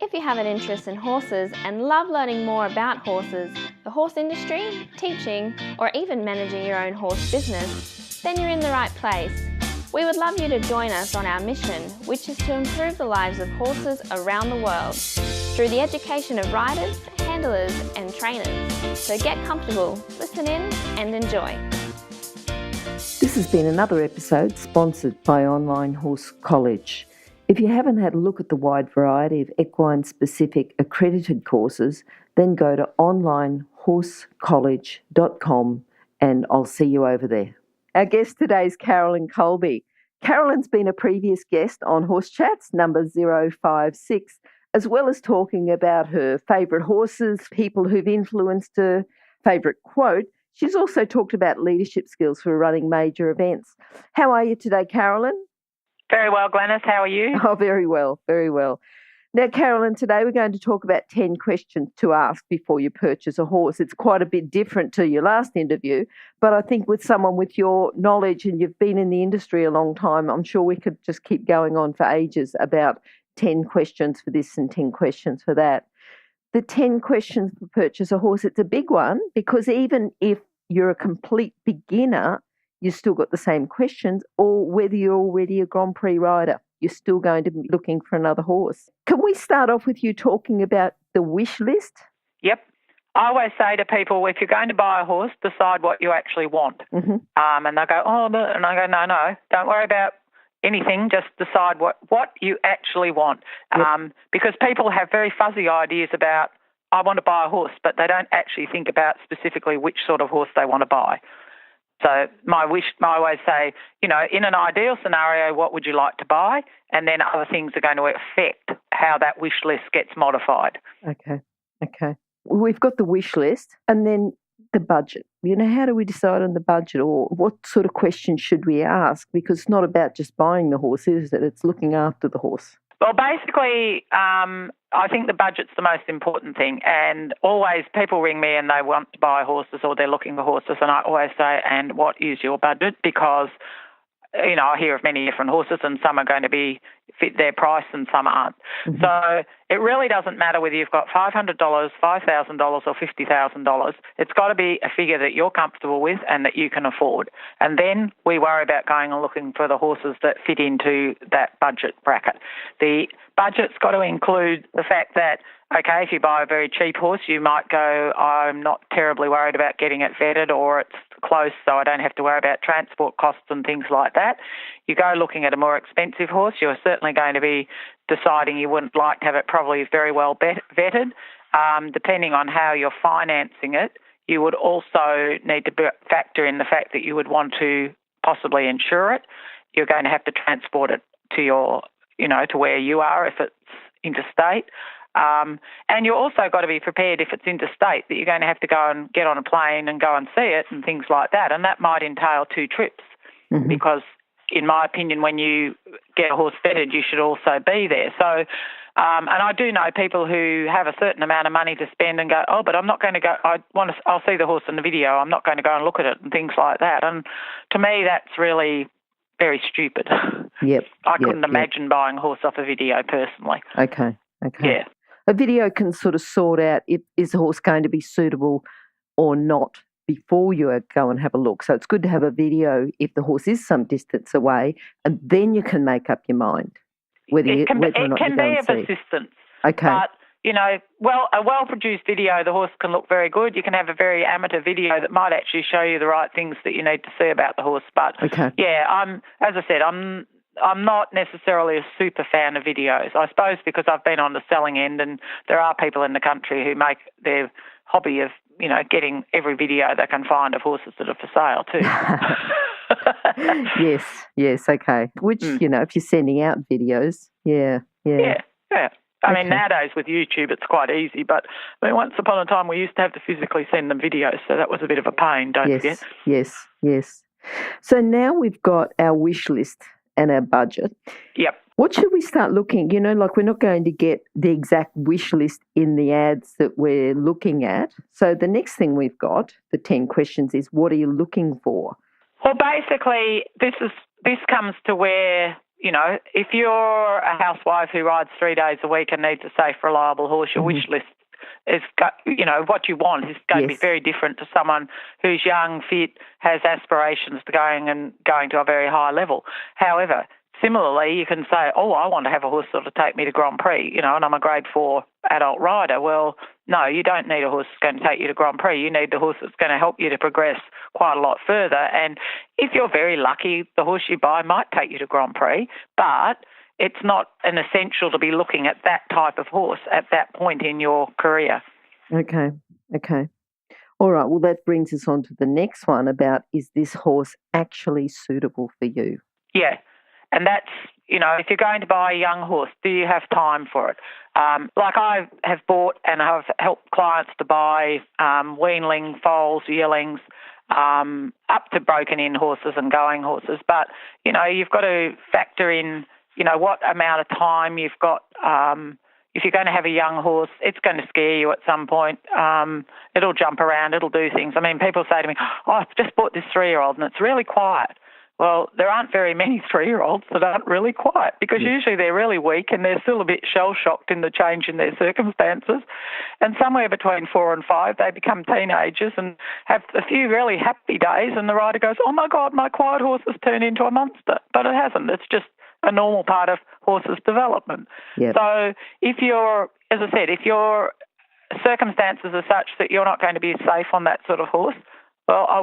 If you have an interest in horses and love learning more about horses, the horse industry, teaching, or even managing your own horse business, then you're in the right place. We would love you to join us on our mission, which is to improve the lives of horses around the world through the education of riders, handlers, and trainers. So get comfortable, listen in, and enjoy. This has been another episode sponsored by Online Horse College. If you haven't had a look at the wide variety of equine-specific accredited courses, then go to onlinehorsecollege.com and I'll see you over there. Our guest today is Carolyn Coleby. Carolyn's been a previous guest on Horse Chats, number 056, as well as talking about her favourite horses, people who've influenced her, favourite quote. She's also talked about leadership skills for running major events. How are you today, Carolyn? Very well, Glenys. How are you? Oh, very well, very well. Now, Carolyn, today we're going to talk about 10 questions to ask before you purchase a horse. It's quite a bit different to your last interview, but I think with someone with your knowledge and you've been in the industry a long time, I'm sure we could just keep going on for ages about 10 questions for this and 10 questions for that. The 10 questions to purchase a horse, it's a big one because even if you're a complete beginner, you've still got the same questions, or whether you're already a Grand Prix rider, you're still going to be looking for another horse. Can we start off with you talking about the wish list? Yep. I always say to people, if you're going to buy a horse, decide what you actually want. Mm-hmm. And they go, oh, no. And I go, no, don't worry about anything, just decide what you actually want. Yep. Because people have very fuzzy ideas about, I want to buy a horse, but they don't actually think about specifically which sort of horse they want to buy. So I always say, in an ideal scenario, what would you like to buy? And then other things are going to affect how that wish list gets modified. Okay. We've got the wish list and then the budget. How do we decide on the budget, or what sort of questions should we ask? Because it's not about just buying the horse, is it? It's looking after the horse. Well, basically, I think the budget's the most important thing. And always people ring me and they want to buy horses or they're looking for horses. And I always say, and what is your budget? Because, I hear of many different horses and some are going to be fit their price and some aren't. Mm-hmm. So it really doesn't matter whether you've got $500, $5,000 or $50,000. It's got to be a figure that you're comfortable with and that you can afford. And then we worry about going and looking for the horses that fit into that budget bracket. The budget's got to include the fact that, okay, if you buy a very cheap horse, you might go, I'm not terribly worried about getting it vetted, or it's close so I don't have to worry about transport costs and things like that. You go looking at a more expensive horse, you're certainly going to be deciding you wouldn't like to have it probably very well vetted. Depending on how you're financing it, you would also need to factor in the fact that you would want to possibly insure it. You're going to have to transport it to your, to where you are if it's interstate. And you also got to be prepared if it's interstate that you're going to have to go and get on a plane and go and see it and things like that. And that might entail 2 trips mm-hmm. because, in my opinion, when you get a horse vetted, you should also be there. So, and I do know people who have a certain amount of money to spend and go, oh, but I'm not going to go, I'll see the horse in the video, I'm not going to go and look at it and things like that. And to me, that's really very stupid. Yep. I couldn't imagine buying a horse off a video personally. Okay. Yeah. A video can sort of sort out is the horse going to be suitable or not before you go and have a look. So it's good to have a video if the horse is some distance away, and then you can make up your mind whether or not you go and see. It can be of assistance. Okay. But, a well-produced video, the horse can look very good. You can have a very amateur video that might actually show you the right things that you need to see about the horse. But, I'm not necessarily a super fan of videos, I suppose, because I've been on the selling end and there are people in the country who make their hobby of, getting every video they can find of horses that are for sale too. Yes, okay. Which, if you're sending out videos, yeah. I mean, nowadays with YouTube it's quite easy, but once upon a time we used to have to physically send them videos, so that was a bit of a pain, don't forget. Yes. So now we've got our wish list and our budget. Yep. What should we start looking? We're not going to get the exact wish list in the ads that we're looking at. So the next thing we've got, the 10 questions, is what are you looking for? Well, basically, this comes to where if you're a housewife who rides 3 days a week and needs a safe, reliable horse, your wish list is, what you want is going to be very different to someone who's young, fit, has aspirations to going to a very high level. However, similarly, you can say, I want to have a horse that'll take me to Grand Prix, and I'm a grade 4 adult rider. Well, no, you don't need a horse that's going to take you to Grand Prix. You need the horse that's going to help you to progress quite a lot further. And if you're very lucky, the horse you buy might take you to Grand Prix, but it's not an essential to be looking at that type of horse at that point in your career. Okay. All right, well, that brings us on to the next one about, is this horse actually suitable for you? Yeah, and that's, if you're going to buy a young horse, do you have time for it? Like I have bought and have helped clients to buy weanling foals, yearlings, up to broken-in horses and going horses. But, you've got to factor in, what amount of time you've got. If you're going to have a young horse, it's going to scare you at some point. It'll jump around, it'll do things. I mean, people say to me, I've just bought this 3-year-old and it's really quiet. Well, there aren't very many 3-year-olds that aren't really quiet because usually they're really weak and they're still a bit shell-shocked in the change in their circumstances. And somewhere between 4 and 5, they become teenagers and have a few really happy days, and the rider goes, oh, my God, my quiet horse has turned into a monster. But it hasn't. It's just a normal part of horses' development. Yep. So if your circumstances are such that you're not going to be safe on that sort of horse, well, I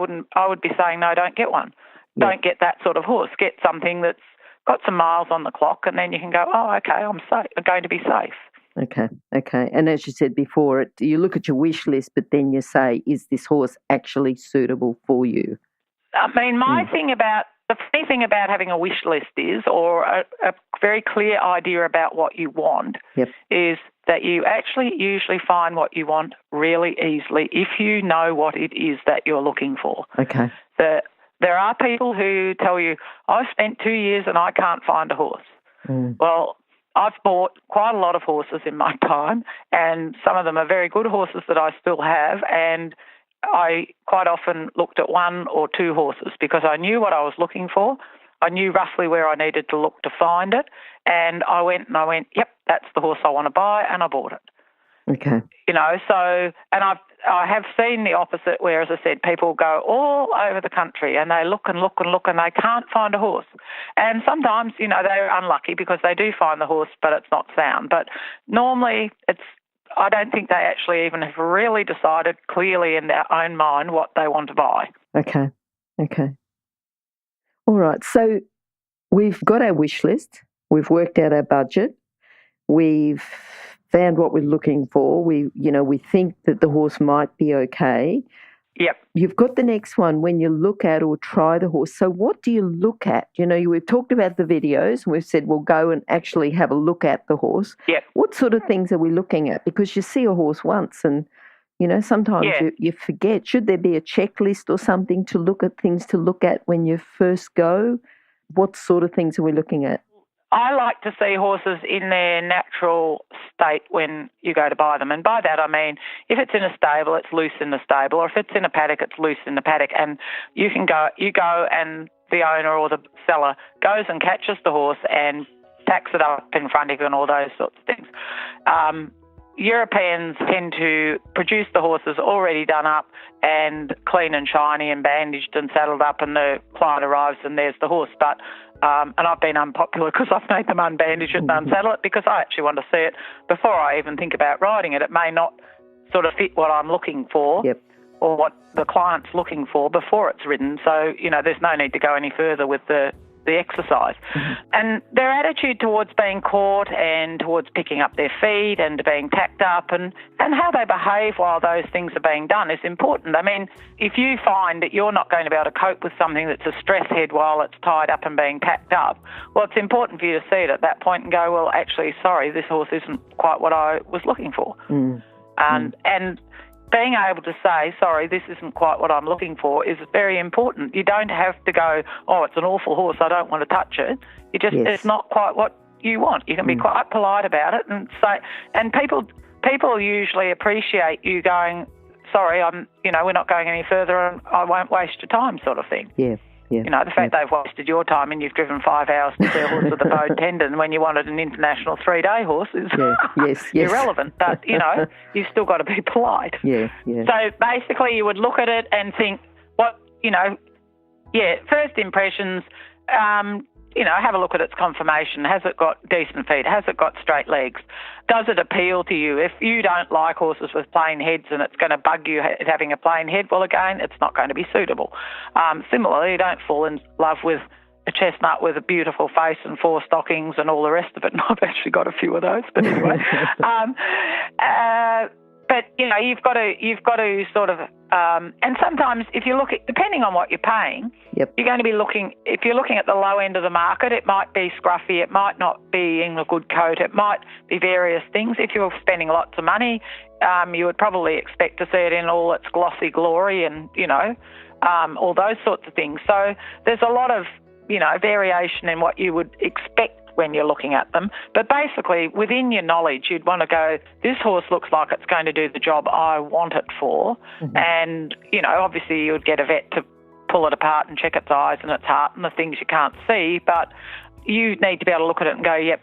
would be saying, no, don't get one. Don't get that sort of horse. Get something that's got some miles on the clock, and then you can go, okay, I'm safe. I'm going to be safe. Okay. And as you said before, you look at your wish list, but then you say, is this horse actually suitable for you? I mean, the funny thing about having a wish list is, or a very clear idea about what you want, is that you actually usually find what you want really easily if you know what it is that you're looking for. Okay. There are people who tell you, I've spent 2 years and I can't find a horse. Well, I've bought quite a lot of horses in my time, and some of them are very good horses that I still have, and I quite often looked at 1 or 2 horses because I knew what I was looking for. I knew roughly where I needed to look to find it, and I went, yep, that's the horse I want to buy, and I bought it. Okay. And I have seen the opposite where, as I said, people go all over the country and they look and look and look and they can't find a horse. And sometimes, they're unlucky because they do find the horse, but it's not sound. But normally I don't think they actually even have really decided clearly in their own mind what they want to buy. Okay. All right. So we've got our wish list. We've worked out our budget. We've found what we're looking for. We think that the horse might be okay. Yep. You've got the next one when you look at or try the horse. So what do you look at? We've talked about the videos and we've said we'll go and actually have a look at the horse. Yep. What sort of things are we looking at? Because you see a horse once and, sometimes you forget. Should there be a checklist or something to look at, things to look at when you first go? What sort of things are we looking at? I like to see horses in their natural state when you go to buy them. And by that I mean, if it's in a stable, it's loose in the stable, or if it's in a paddock, it's loose in the paddock. And you go and the owner or the seller goes and catches the horse and tacks it up in front of you and all those sorts of things. Europeans tend to produce the horses already done up and clean and shiny and bandaged and saddled up, and the client arrives and there's the horse. But and I've been unpopular because I've made them unbandage it and unsaddle it because I actually want to see it before I even think about riding it. It may not sort of fit what I'm looking for or what the client's looking for before it's ridden. So, there's no need to go any further with the exercise. And their attitude towards being caught and towards picking up their feed and being tacked up and how they behave while those things are being done is important. I mean, if you find that you're not going to be able to cope with something that's a stress head while it's tied up and being tacked up, well, it's important for you to see it at that point and go, well, actually, sorry, this horse isn't quite what I was looking for. And being able to say, sorry, this isn't quite what I'm looking for is very important. You don't have to go, oh, it's an awful horse, I don't want to touch it. It's not quite what you want. You can be quite polite about it and say, and people usually appreciate you going, sorry, we're not going any further and I won't waste your time sort of thing. Yeah. Yeah. You know, the fact they've wasted your time and you've driven 5 hours to see a horse with a bowed tendon when you wanted an international 3-day horse is yes. irrelevant. But, you know, you've still got to be polite. Yeah. So basically you would look at it and think, first impressions, you know, have a look at its conformation. Has it got decent feet? Has it got straight legs? Does it appeal to you? If you don't like horses with plain heads and it's going to bug you having a plain head, well, again, it's not going to be suitable. Similarly, you don't fall in love with a chestnut with a beautiful face and 4 stockings and all the rest of it. And I've actually got a few of those, but anyway. But, you know, you've got to sort of, and sometimes if you look at, depending on what you're paying, you're going to be looking, if you're looking at the low end of the market, it might be scruffy, it might not be in a good coat, it might be various things. If you're spending lots of money, you would probably expect to see it in all its glossy glory and, you know, all those sorts of things. So there's a lot of, you know, variation in what you would expect when you're looking at them. But basically, within your knowledge, you'd want to go, this horse looks like it's going to do the job I want it for. Mm-hmm. And, you know, obviously you would get a vet to pull it apart and check its eyes and its heart and the things you can't see, but you need to be able to look at it and go, yep,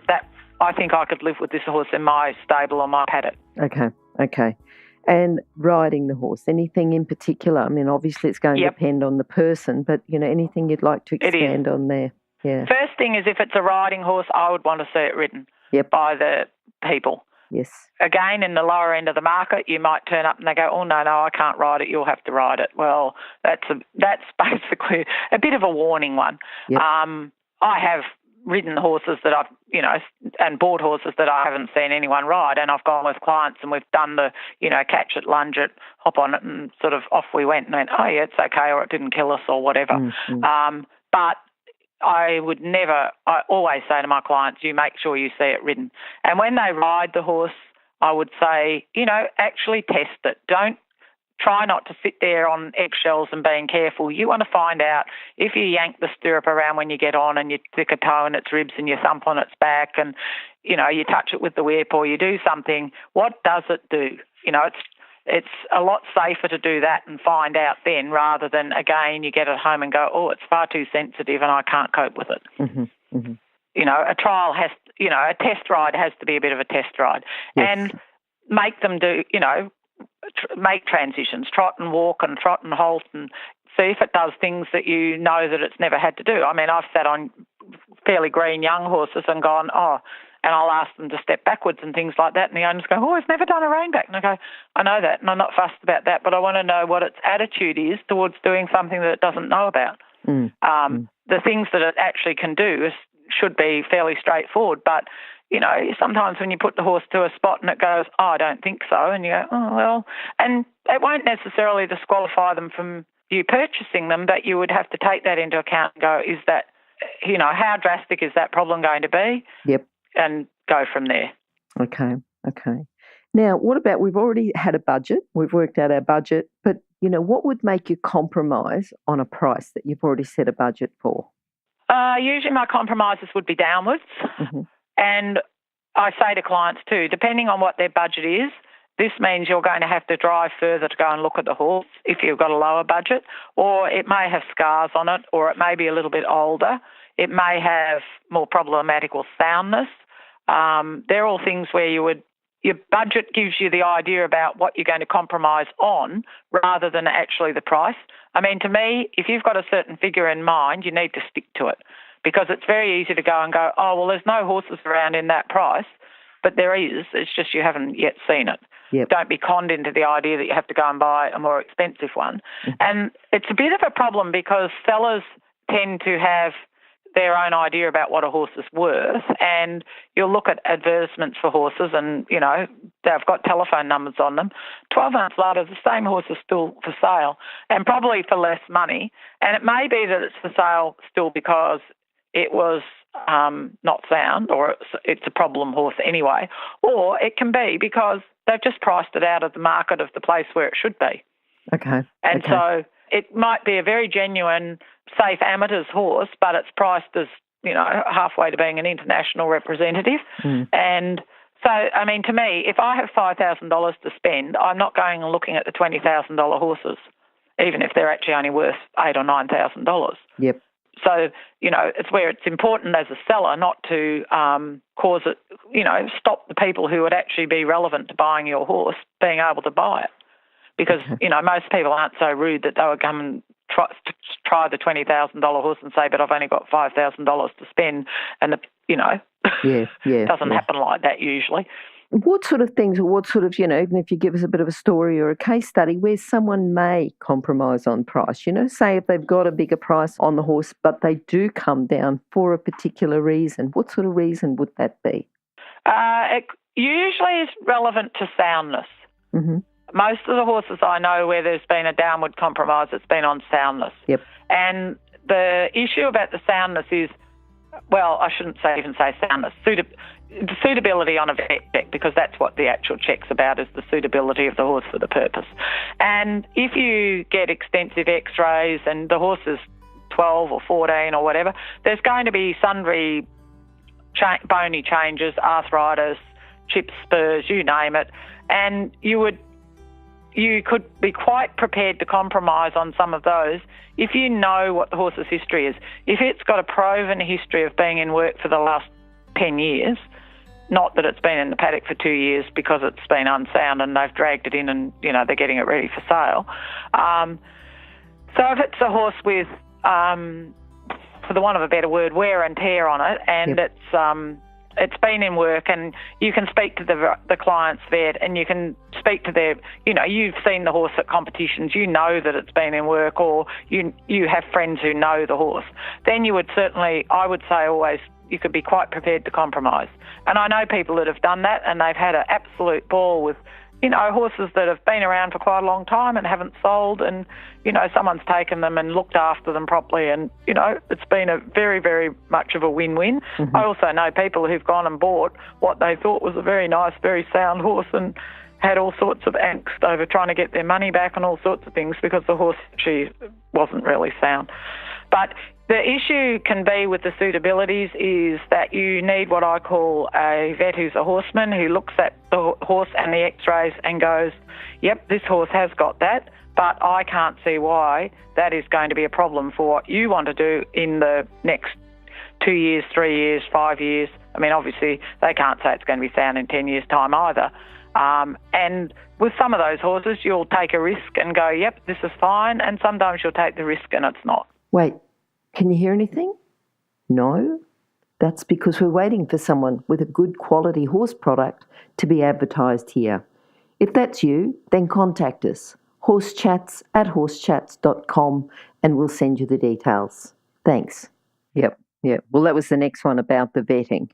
I think I could live with this horse in my stable or my paddock. Okay. And riding the horse, anything in particular? I mean, obviously it's going to depend on the person, but, you know, anything you'd like to expand on there? Yeah. First thing is, if it's a riding horse, I would want to see it ridden by the people. Yes. Again, in the lower end of the market, you might turn up and they go, oh, no, I can't ride it, you'll have to ride it. Well, that's basically a bit of a warning one. Yep. I have ridden horses that I've, you know, and bought horses that I haven't seen anyone ride, and I've gone with clients and we've done the, you know, catch it, lunge it, hop on it, and sort of off we went and went, oh, yeah, it's okay, or it didn't kill us or whatever. Mm-hmm. But I always say to my clients, you make sure you see it ridden. And when they ride the horse, I would say, you know, actually test it. Don't try not to sit there on eggshells and being careful. You want to find out if you yank the stirrup around when you get on and you stick a toe in its ribs and you thump on its back and, you know, you touch it with the whip or you do something, what does it do? You know, it's a lot safer to do that and find out then rather than, again, you get it home and go, oh, it's far too sensitive and I can't cope with it. Mm-hmm. Mm-hmm. You know, a test ride has to be a bit of a test ride. Yes. And make them do, you know, make transitions, trot and walk and trot and halt and see if it does things that you know that it's never had to do. I mean, I've sat on fairly green young horses and gone, and I'll ask them to step backwards and things like that, and the owners go, oh, it's never done a rein back. And I go, I know that, and I'm not fussed about that, but I want to know what its attitude is towards doing something that it doesn't know about. The things that it actually can do should be fairly straightforward, but, you know, sometimes when you put the horse to a spot and it goes, oh, I don't think so, and you go, oh, well, and it won't necessarily disqualify them from you purchasing them, but you would have to take that into account and go, is that, you know, how drastic is that problem going to be? Yep. And go from there. Okay. Now, what about, we've already had a budget, we've worked out our budget, but, you know, what would make you compromise on a price that you've already set a budget for? Usually my compromises would be downwards. Mm-hmm. And I say to clients too, depending on what their budget is, this means you're going to have to drive further to go and look at the horse if you've got a lower budget, or it may have scars on it, or it may be a little bit older. It may have more problematical soundness. They're all things where your budget gives you the idea about what you're going to compromise on rather than actually the price. I mean, to me, if you've got a certain figure in mind, you need to stick to it, because it's very easy to go and go, oh, well, there's no horses around in that price, but there is. It's just you haven't yet seen it. Yep. Don't be conned into the idea that you have to go and buy a more expensive one. Mm-hmm. And it's a bit of a problem because sellers tend to have their own idea about what a horse is worth, and you'll look at advertisements for horses and, you know, they've got telephone numbers on them. 12 months later, the same horse is still for sale and probably for less money. And it may be that it's for sale still because it was not sound, or it's a problem horse anyway, or it can be because they've just priced it out of the market of the place where it should be. Okay. And so it might be a very genuine, safe amateur's horse, but it's priced as, you know, halfway to being an international representative. Mm. And so, I mean, to me, if I have $5,000 to spend, I'm not going and looking at the $20,000 horses. even if they're actually only worth $8,000 or $9,000. Yep. So, it's where it's important as a seller not to cause it, stop the people who would actually be relevant to buying your horse being able to buy it. Because, most people aren't so rude that they would come and try the $20,000 horse and say, but I've only got $5,000 to spend. And, it doesn't happen like that usually. What sort of things, or what sort of, even if you give us a bit of a story or a case study where someone may compromise on price, say if they've got a bigger price on the horse, but they do come down for a particular reason, what sort of reason would that be? It usually is relevant to soundness. Mm-hmm. Most of the horses I know where there's been a downward compromise, it's been on soundness. Yep. And the issue about the soundness is, well, I shouldn't even say soundness, the suitability on a vet check, because that's what the actual check's about, is the suitability of the horse for the purpose. And if you get extensive x-rays and the horse is 12 or 14 or whatever, there's going to be sundry bony changes, arthritis, chips, spurs, you name it, and you could be quite prepared to compromise on some of those if you know what the horse's history is. If it's got a proven history of being in work for the last 10 years, not that it's been in the paddock for 2 years because it's been unsound and they've dragged it in and, they're getting it ready for sale. So if it's a horse with, for the want of a better word, wear and tear on it, and it's been in work, and you can speak to the client's vet, and you can speak to their, you've seen the horse at competitions, you know that it's been in work, or you have friends who know the horse, then you would certainly, I would say always, you could be quite prepared to compromise. And I know people that have done that, and they've had an absolute ball with, horses that have been around for quite a long time and haven't sold, and, someone's taken them and looked after them properly, and, it's been a very, very much of a win-win. Mm-hmm. I also know people who've gone and bought what they thought was a very nice, very sound horse and had all sorts of angst over trying to get their money back and all sorts of things because the horse actually wasn't really sound. But the issue can be with the suitabilities is that you need what I call a vet who's a horseman, who looks at the horse and the x-rays and goes, yep, this horse has got that, but I can't see why that is going to be a problem for what you want to do in the next 2 years, 3 years, 5 years. I mean, obviously, they can't say it's going to be sound in 10 years' time either. And with some of those horses, you'll take a risk and go, yep, this is fine, and sometimes you'll take the risk and it's not. Wait, can you hear anything? No? That's because we're waiting for someone with a good quality horse product to be advertised here. If that's you, then contact us, horsechats@horsechats.com, and we'll send you the details. Thanks. Yep. Well, that was the next one about the vetting,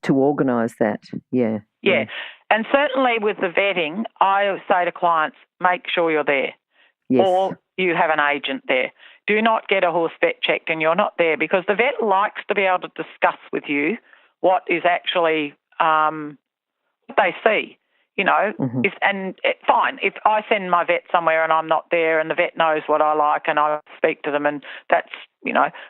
to organise that. Yeah. And certainly with the vetting, I say to clients, make sure you're there. Yes. Or you have an agent there. Do not get a horse vet checked and you're not there, because the vet likes to be able to discuss with you what is actually what they see, Mm-hmm. Fine, if I send my vet somewhere and I'm not there and the vet knows what I like and I speak to them, and that's,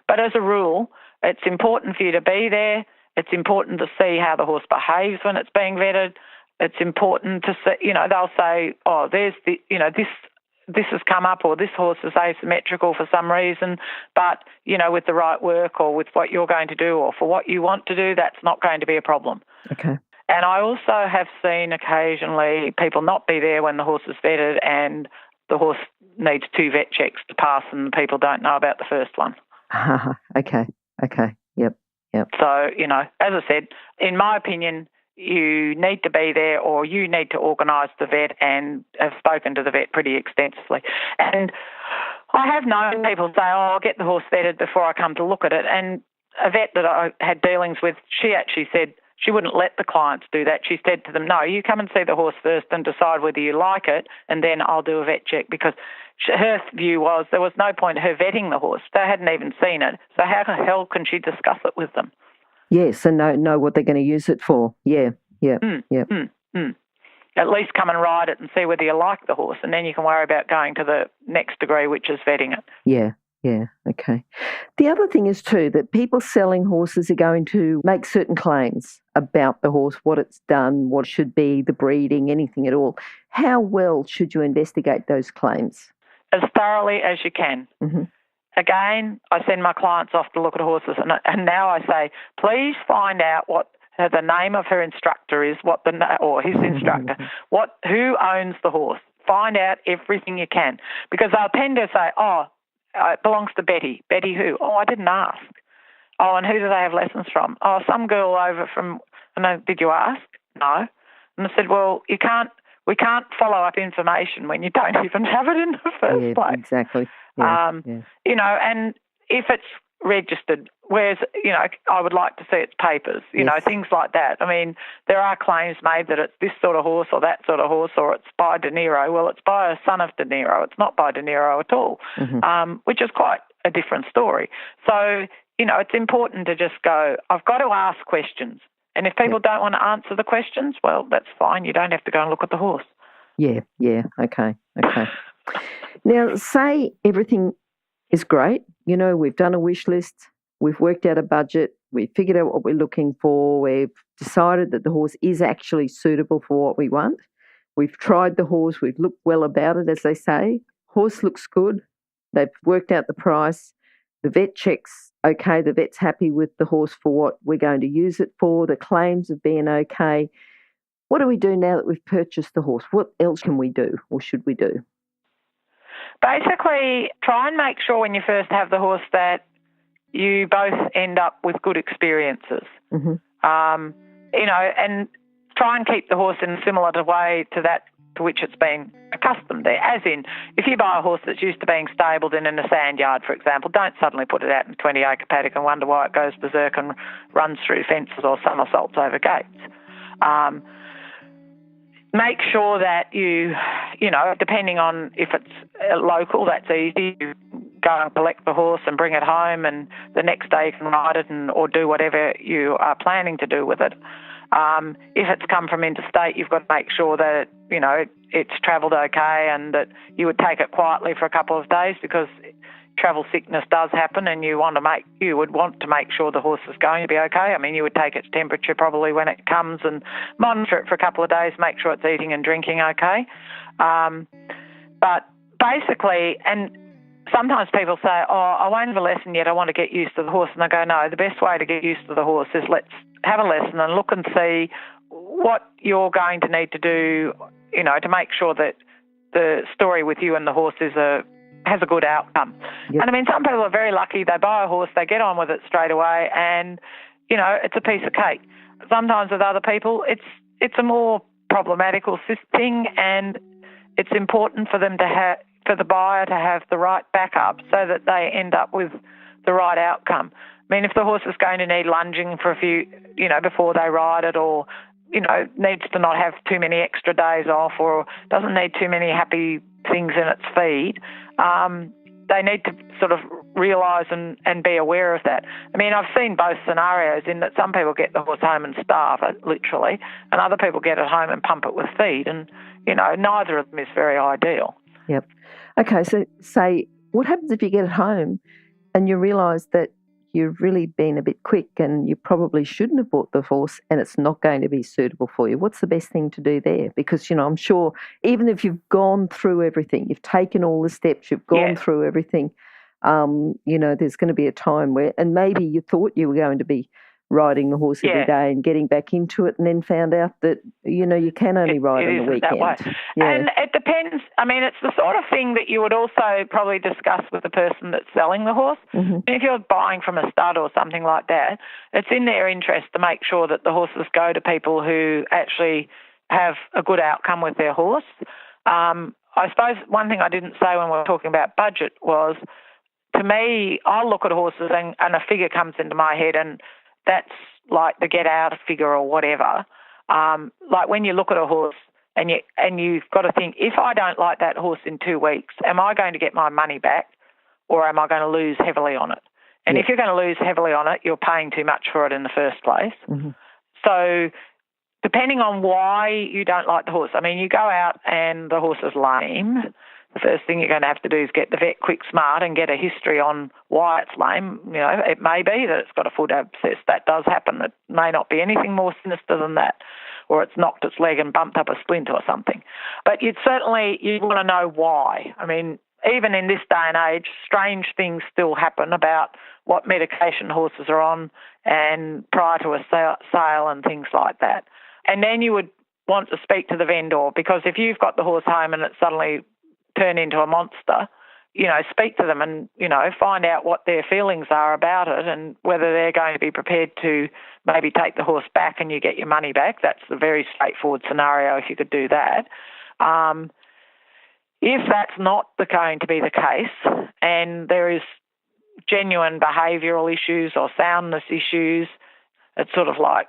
but as a rule, it's important for you to be there. It's important to see how the horse behaves when it's being vetted. It's important to see, they'll say, oh, there's the, this has come up, or this horse is asymmetrical for some reason, but, with the right work or with what you're going to do or for what you want to do, that's not going to be a problem. Okay. And I also have seen occasionally people not be there when the horse is vetted and the horse needs 2 vet checks to pass and people don't know about the first one. Okay. Yep. So, as I said, in my opinion, you need to be there, or you need to organise the vet and have spoken to the vet pretty extensively. And I have known people say, oh, I'll get the horse vetted before I come to look at it. And a vet that I had dealings with, she actually said she wouldn't let the clients do that. She said to them, no, you come and see the horse first and decide whether you like it, and then I'll do a vet check, because her view was there was no point her vetting the horse. They hadn't even seen it. So how the hell can she discuss it with them? Yes, and know what they're going to use it for. Yeah. At least come and ride it and see whether you like the horse, and then you can worry about going to the next degree, which is vetting it. Yeah, okay. The other thing is too that people selling horses are going to make certain claims about the horse, what it's done, what should be, the breeding, anything at all. How well should you investigate those claims? as thoroughly as you can. Mm-hmm. Again, I send my clients off to look at horses, and now I say, please find out what the name of her instructor is, or his instructor, who owns the horse. Find out everything you can, because they'll tend to say, oh, it belongs to Betty. Betty who? Oh, I didn't ask. Oh, and who do they have lessons from? Oh, some girl over from, did you ask? No. And I said, well, we can't follow up information when you don't even have it in the first place. Exactly. Yeah, You know, and if it's registered, whereas, you know, I would like to see its papers, you know, things like that. I mean, there are claims made that it's this sort of horse or that sort of horse, or it's by De Niro. Well, it's by a son of De Niro. It's not by De Niro at all, which is quite a different story. So, you know, it's important to just go, I've got to ask questions. And if people don't want to answer the questions, well, that's fine. You don't have to go and look at the horse. Yeah, okay. Now, say everything is great. You know, we've done a wish list, we've worked out a budget, we've figured out what we're looking for, we've decided that the horse is actually suitable for what we want. We've tried the horse, we've looked well about it, as they say. Horse looks good, they've worked out the price, the vet checks okay, the vet's happy with the horse for what we're going to use it for, the claims have been okay. What do we do now that we've purchased the horse? What else can we do, or should we do? Basically, try and make sure when you first have the horse that you both end up with good experiences. You know, and try and keep the horse in a similar way to that to which it's been accustomed there. As in, if you buy a horse that's used to being stabled in a sand yard, for example, don't suddenly put it out in a 20-acre paddock and wonder why it goes berserk and runs through fences or somersaults over gates. Make sure that you know, depending on if it's local, that's easy. You go and collect the horse and bring it home, and the next day you can ride it or do whatever you are planning to do with it. If it's come from interstate, you've got to make sure that, you know, it's travelled okay and that you would take it quietly for a couple of days, because travel sickness does happen, and you would want to make sure the horse is going to be okay. I mean, you would take its temperature probably when it comes and monitor it for a couple of days, make sure it's eating and drinking okay. But basically, and sometimes people say, oh, I won't have a lesson yet, I want to get used to the horse. And I go, no, the best way to get used to the horse is let's have a lesson and look and see what you're going to need to do, you know, to make sure that the story with you and the horse has a good outcome. And I mean, some people are very lucky. They buy a horse, they get on with it straight away, and, you know, it's a piece of cake. Sometimes with other people, it's a more problematical thing, and it's important for them for the buyer to have the right backup so that they end up with the right outcome. I mean, if the horse is going to need lunging for a few, you know, before they ride it, or, you know, needs to not have too many extra days off, or doesn't need too many happy things in its feed, they need to sort of realise and be aware of that. I mean, I've seen both scenarios in that some people get the horse home and starve it, literally, and other people get it home and pump it with feed, and, you know, neither of them is very ideal. Yep. Okay, so say, what happens if you get it home and you realise that you've really been a bit quick and you probably shouldn't have bought the horse and it's not going to be suitable for you? What's the best thing to do there? Because, you know, I'm sure even if you've gone through everything, you've taken all the steps, you've gone through everything, you know, there's going to be a time where, and maybe you thought you were going to be riding the horse every day and getting back into it, and then found out that, you know, you can only ride on the weekend. That way. And it depends. I mean, it's the sort of thing that you would also probably discuss with the person that's selling the horse. If you're buying from a stud or something like that, it's in their interest to make sure that the horses go to people who actually have a good outcome with their horse. I suppose one thing I didn't say when we were talking about budget was, to me, I look at horses and a figure comes into my head, and that's like the get out figure or whatever. Like when you look at a horse and you've got to think, if I don't like that horse in 2 weeks, am I going to get my money back, or am I going to lose heavily on it? And if you're going to lose heavily on it, you're paying too much for it in the first place. So depending on why you don't like the horse, I mean, you go out and the horse is lame, the first thing you're going to have to do is get the vet quick smart and get a history on why it's lame. You know, it may be that it's got a foot abscess. That does happen. It may not be anything more sinister than that, or it's knocked its leg and bumped up a splint or something. But you want to know why. I mean, even in this day and age, strange things still happen about what medication horses are on and prior to a sale and things like that. And then you would want to speak to the vendor, because if you've got the horse home and it suddenly turned into a monster, speak to them and, find out what their feelings are about it and whether they're going to be prepared to maybe take the horse back and you get your money back. That's a very straightforward scenario if you could do that. If that's not going to be the case and there is genuine behavioural issues or soundness issues, it's sort of like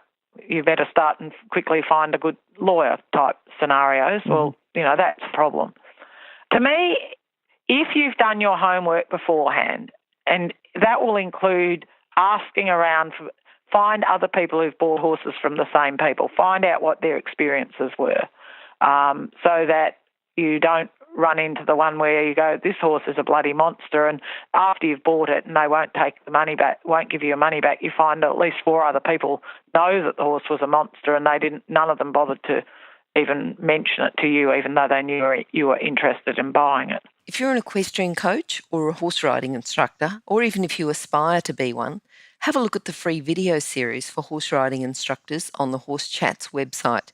you better start and quickly find a good lawyer type scenarios. Mm-hmm. Well, that's a problem. To me, if you've done your homework beforehand, and that will include asking around, find other people who've bought horses from the same people, find out what their experiences were, so that you don't run into the one where you go, this horse is a bloody monster, and after you've bought it and they won't take the money back, won't give you your money back, you find at least 4 other people know that the horse was a monster and none of them bothered to even mention it to you, even though they knew you were interested in buying it. If you're an equestrian coach or a horse riding instructor, or even if you aspire to be one, have a look at the free video series for horse riding instructors on the Horse Chats website.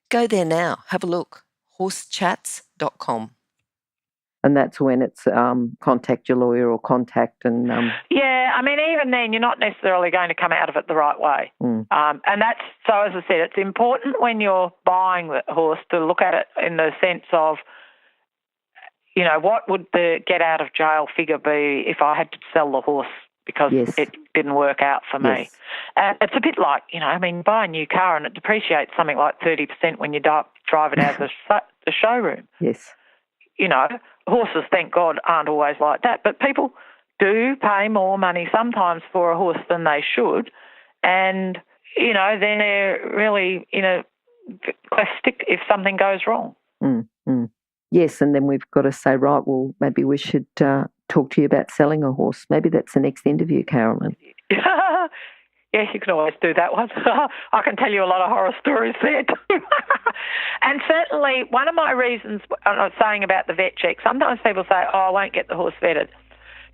Go there now, have a look, horsechats.com. And that's when it's contact your lawyer or contact and... Yeah, I mean, even then, you're not necessarily going to come out of it the right way. Mm. And that's, so as I said, it's important when you're buying the horse to look at it in the sense of, what would the get out of jail figure be if I had to sell the horse because it didn't work out for me? Yes. It's a bit like, buy a new car and it depreciates something like 30% when you drive it out of the showroom. Yes. Horses, thank God, aren't always like that, but people do pay more money sometimes for a horse than they should, and, then they're really in a cleft stick if something goes wrong. Yes, and then we've got to say, right, well, maybe we should talk to you about selling a horse. Maybe that's the next interview, Carolyn. Yes, you can always do that one. I can tell you a lot of horror stories there too. And certainly one of my reasons I was saying about the vet check, sometimes people say, I won't get the horse vetted.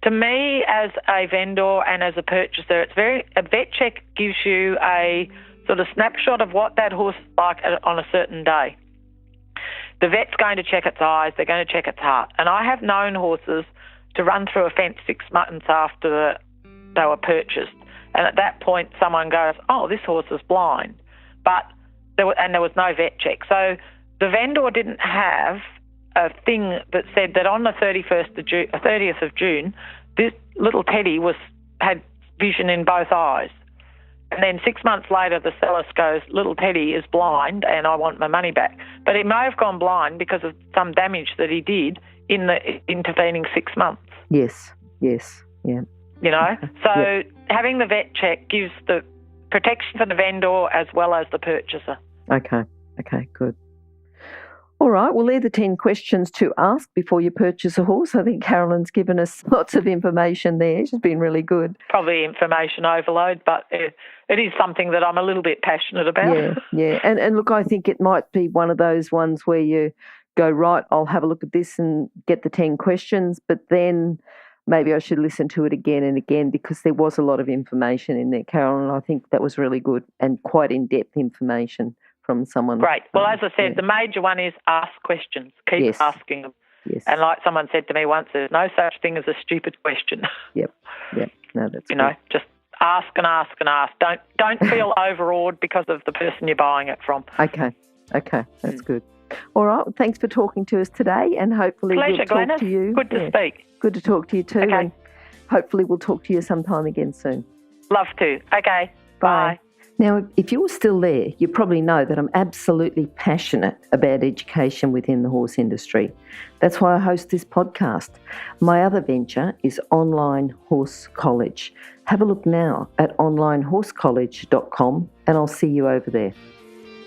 To me, as a vendor and as a purchaser, a vet check gives you a sort of snapshot of what that horse is like on a certain day. The vet's going to check its eyes, they're going to check its heart. And I have known horses to run through a fence 6 months after they were purchased. And at that point, someone goes, this horse is blind. But there was no vet check. So the vendor didn't have a thing that said that on the 30th of June, this little Teddy had vision in both eyes. And then 6 months later, the seller goes, little Teddy is blind and I want my money back. But he may have gone blind because of some damage that he did in the intervening 6 months. Yes, yeah. So having the vet check gives the protection for the vendor as well as the purchaser. Okay, good. All right, well, they're the 10 questions to ask before you purchase a horse. I think Carolyn's given us lots of information there. She's been really good. Probably information overload, but it is something that I'm a little bit passionate about. Yeah. And look, I think it might be one of those ones where you go, right, I'll have a look at this and get the 10 questions, but then maybe I should listen to it again and again because there was a lot of information in there, Carolyn. I think that was really good and quite in-depth information from someone. Great. Well, as I said, the major one is ask questions. Keep asking them. Yes. And like someone said to me once, there's no such thing as a stupid question. Yep. No, that's good. Just ask and ask and ask. Don't feel overawed because of the person you're buying it from. Okay. That's good. All right. Well, thanks for talking to us today, and hopefully Pleasure, we'll talk Glenys. to you. Good to speak. Good to talk to you too. Okay. And hopefully we'll talk to you sometime again soon. Love to. Okay. Bye. Now, if you're still there, you probably know that I'm absolutely passionate about education within the horse industry. That's why I host this podcast. My other venture is Online Horse College. Have a look now at onlinehorsecollege.com and I'll see you over there.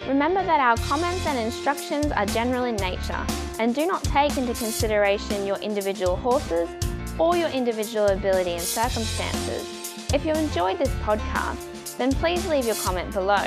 Remember that our comments and instructions are general in nature and do not take into consideration your individual horses or your individual ability and circumstances. If you enjoyed this podcast, then please leave your comment below.